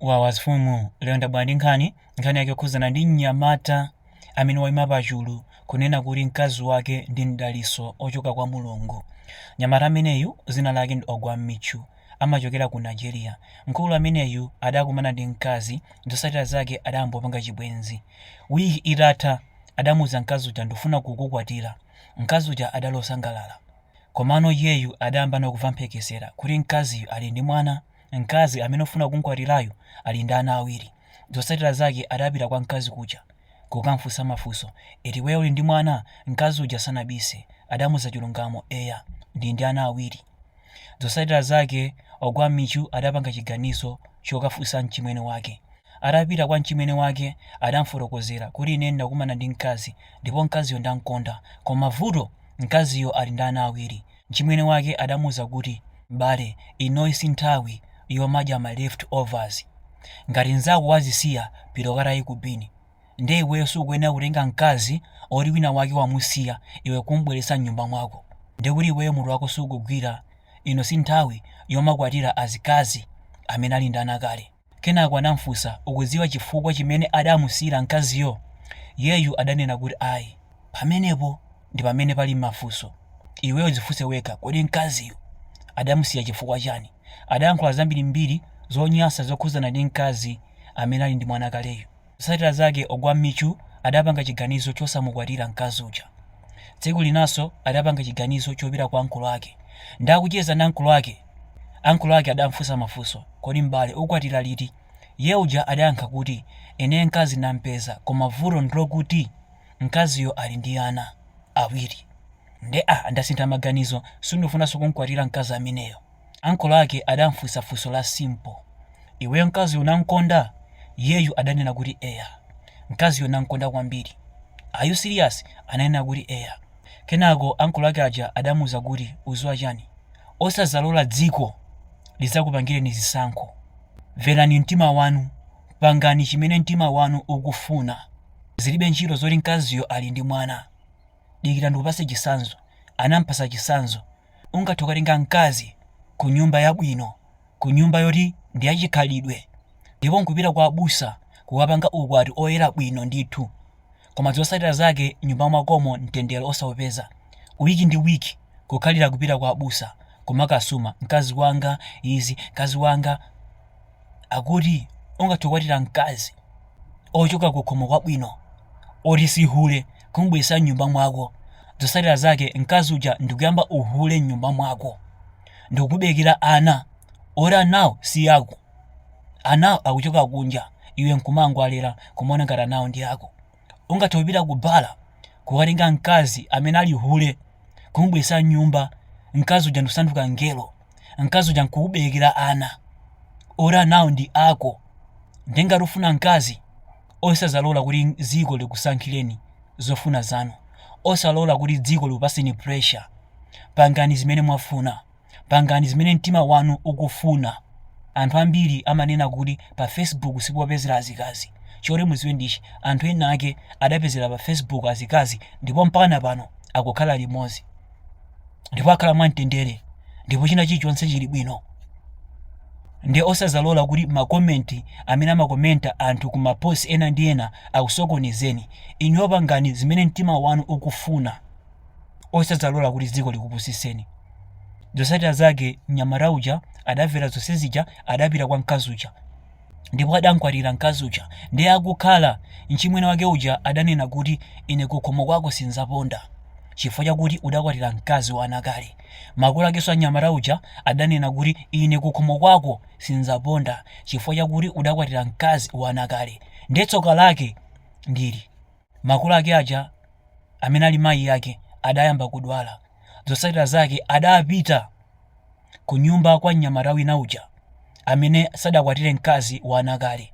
wawazifumu lero ndabwera nkhani yake yokhuzana ndi mnyamata amene wayima pachulu kunena kuti mkazi wake ndi mdaliso ochoka kwa Mulungu. Mnyamata ameneyu zina lake ndi Ogwa Michu, amachokera ku Nigeria. Mkulu ameneyu adakumana ndi mkazi, zotsatira zake adambopanga chibwenzi. Wiki itatha adamuza mkazi uja ndifuna kukukwatira. Mkazi uja adalosangalala, komano iyeyu adayamba nakumva mphekesera kuti mkaziyu ali ndi mwana. Mkazi amene ofuna kunkwatirayo ali ndi ana awiri. Zotsatira zake adapita kwa mkazi kuja kukamfunsa mafunso, eti wewe uli ndi mwana? Mkazi uja sanabise, adamuza chilungamo, eya ndi ana awiri. Zotsatira zake Ogwa Michu adapanga chiganizo chokafunsa mchimwene wake. Adapita kwa mchimwene wake adamfotokozera kuti ine ndakumana ndi mkazi ndipo mkaziyo ndamkonda, koma vuto mkaziyo ali ndi ana awiri. Mchimwene wake adamuza kuti bale, inoyi si nthawi yomadya ma leftovers. Ngati nzako wazisiya pita katayi ku bini. Nde iweyo sukuyenera kutenga mkazi oti wina wake wamusiya iwe kumbweretsa mnyumba mwako. Nde kuti iweyo mutu wako sukugwira, ino si nthawi yomakwatira azikazi amene ali ndi ana kale. Kenako anamfunsa ukudziwa chifukwa chimene adamusiyira mkaziyo. Yeyu adanena kuti ayi, pamenepo ndi pamene pali mafunso. Iweyo zifunse weka, kodi mkaziyo adamusiya chifukwa chani? Adayankhula zambirimbiri zonyansa zokhuzana ndi mkazi amene ali ndi mwana kaleyo. Zotsatira zake Ogwa Michu adapanga chiganizo chosamukwatira mkazi uja. Tsiku linanso adapanga chiganizo chopita kwa ankulu ake. Ndakucheza na ankulu ake adamfunsa mafunso, kodi mbale ukwatira liti? Ye uja adayankha kuti ine mkazi nampeza, koma vuto ndilokuti mkaziyo ali ndi ana awiri. Nde ndasintha maganizo, sindifunanso kunkwatira mkazi ameneyo. Ankulu ake adamfunsa funso la simple, iweyo mkazi unamkonda? Yeyu adanena kuti eya, mkaziyo namkonda kwambiri. Are you serious? Ananena kuti eya. Kenako ankulu ake aja adamuza kuti uziwa chani, osazalola dziko lidzakupangireni zisankho. Verani mtima wanu, pangani chimene mtima wanu ukufuna. Zilibe ntchito zoti mkaziyo ali ndi mwana. Dikira ndikupase chisanzo. Anampasa chisanzo. Ungathe kukatenga mkazi ku nyumba yabwino, ku nyumba yoti ndi yachikhalidwe, ndipo nkupita kwa abusa kukapanga ukwati oyera bwino ndithu. Koma zotsatira zake nyumba mwakomo mtendere osawupeza. Wiki ndi wiki kukhalira kupita kwa abusa kumakasuma mkazi wanga izi, mkazi wanga akuti ungathe kukwatira mkazi ochoka kukhomo kwabwino oti sihule kumbwesa nyumba mwako. Zotsatira zake mkazi uja ndikuyamba uhule nyumba mwako, ndikubekera ana ora anawo si yako, anawo akuchoka kunja, iwe nkumangwalira kumona ngati anawo ndi yako. Ungathe kupita kubala kukatenga mkazi amene ali hule kumbwesa nyumba, mkazi uja ndikusanduka ngelo, mkazi uja nkubekera ana ora anawo ndi ako. Ndengati ufuna mkazi osazalola kuti dziko likusankhireni zofuna zanu, osalola kuti dziko likupaseni pressure. Pangani zimene mwafuna, pangani zimene mtima wanu ukufuna. Anthu ambiri amanena kuti pa Facebook sikupezera azikazi. Choti muziwe ndichi, anthu ena ake adapezera pa Facebook azikazi ndipo mpaka pano akukhala limodzi, ndipo akhala mwamtendere, ndipo china chilichonse chili bwino. Ndi osazalola kuti makomenti amene amakomenta anthu ku mapost ena ndi ena akusokonezeni. Inuyo pangani zimene mtima wanu ukufuna, osazalola kuti dziko likupusiseni. Zotsatira zake mnyamata uja adamvera zonse zija, adapita kwa mkazi uja ndipo adankwatira mkazi uja. Ndiye akukhala mchimwene wake uja adanena kuti ine kukhomo kwako sinzaponda chifukwa chakuti udakwatira mkazi wa ana kale. Makolo akenso anyamata uja adanena kuti ine kukhomo kwako sinzaponda chifukwa chakuti udakwatira mkazi wa ana kale. Ndiye tsoka lake ndili makolo ake aja amene ali mayi yake adayamba kudwala. Zotsatira zake adapita ku nyumba kwa mnyamata wina uja amene sadakwatire mkazi wa ana kale.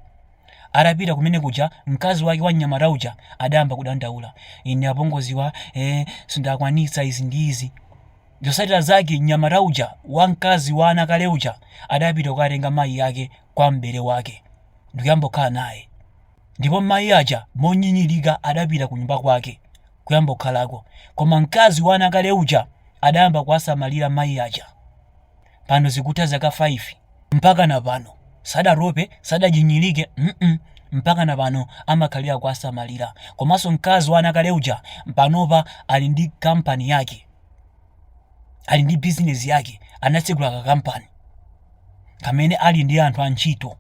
Adapita kumene kuja mkazi wake wa mnyamata uja adayamba kudandaula, ine apongoziwa sindakwanitsa izi ndi izi. Zotsatira zake mnyamata uja wa mkazi wa ana kale uja adapita kukatenga mayi yake kwa mbere wake ndikuyamba kukhala naye. Ndipo mayi aja monyinyirika adapita ku nyumba kwake kuyamba kukhalako, koma mkazi wa ana kale uja adayamba kuwasamalira mayi aja. Pano zikutha zaka 5 mpaka na pano sadarope sadajinyilike mpaka na pano amakhalira kusamalira. Komanso mkazi wa anakale uja panopa ali ndi kampani yake, ali ndi business yake, anatsegula kakampani kamene ali ndi anthu antchito.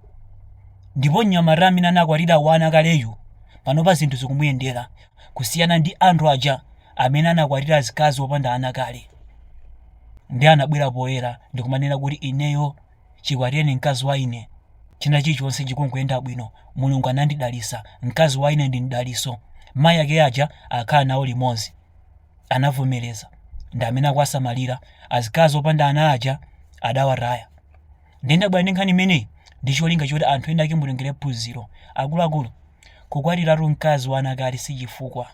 Ndipo mnyamata amene anakwatira wa anakaleyu panopa zinthu zikumuyendera kusiyana ndi anthu aja amene anakwatira azikazi opanda anakale. Ndi anabwera poyera ndikumanena kuti ineyo chikwatireni mkazi wa ine, china chilichonse chikunguyenda bwino, Mulungu anandidalitsa, mkazi wa ine ndi mdalitso. Mayi ake aja akhala nawo limodzi, anavomereza, ndi amene akusamalira azikazi opanda ana aja adawataya. Ndabwera ndi nkhani imeneyi ndi cholinga choti anthu ena ake mutengere phunziro. Akuluakulu, kukwatiratu mkazi wa anakale si chifukwa.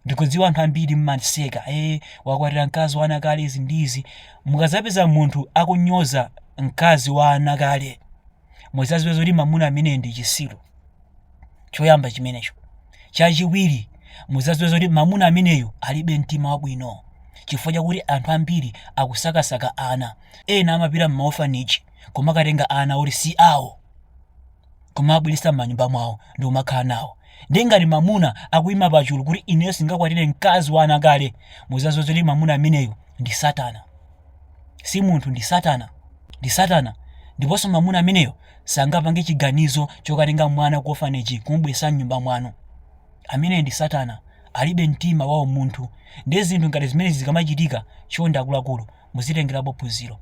Ndikudziwa anthu ambiri mmaseka, wakwatira mkazi wa anakale izi ndizi. Mukazapeza munthu akunyoza mkazi wa anakale, muzaziwe zoti mamuna amene ndi chisiro. Choyamba chimenecho. Chachiwiri, muzaziwe zoti mamuna ameneyo alibe mtima wabwino, chifukwa chakuti anthu ambiri akusakasaka ana. Ena amapita m'maofanichi koma akatenga ana oti si awo, koma abweresa m'manyumba mwawo ndi kumakhala nawo. Ndi ngati mamuna akuyima pachulu kuti ineyo singakwatire mkazi wa anakale, muzaziwe zoti mamuna ameneyo ndi Satana. Si munthu, ndi Satana, ndi Satana. Ndiponso mamuna ameneyo sangapange chiganizo chokatenga mwana ku orphanage kumubweresa m'nyumba mwanu. Amene ndi Satana, alibe mtima wa munthu. Ndi zinthu ngati zimene zikamachitika, chonde akuluakulu muzitengerapo phunziro.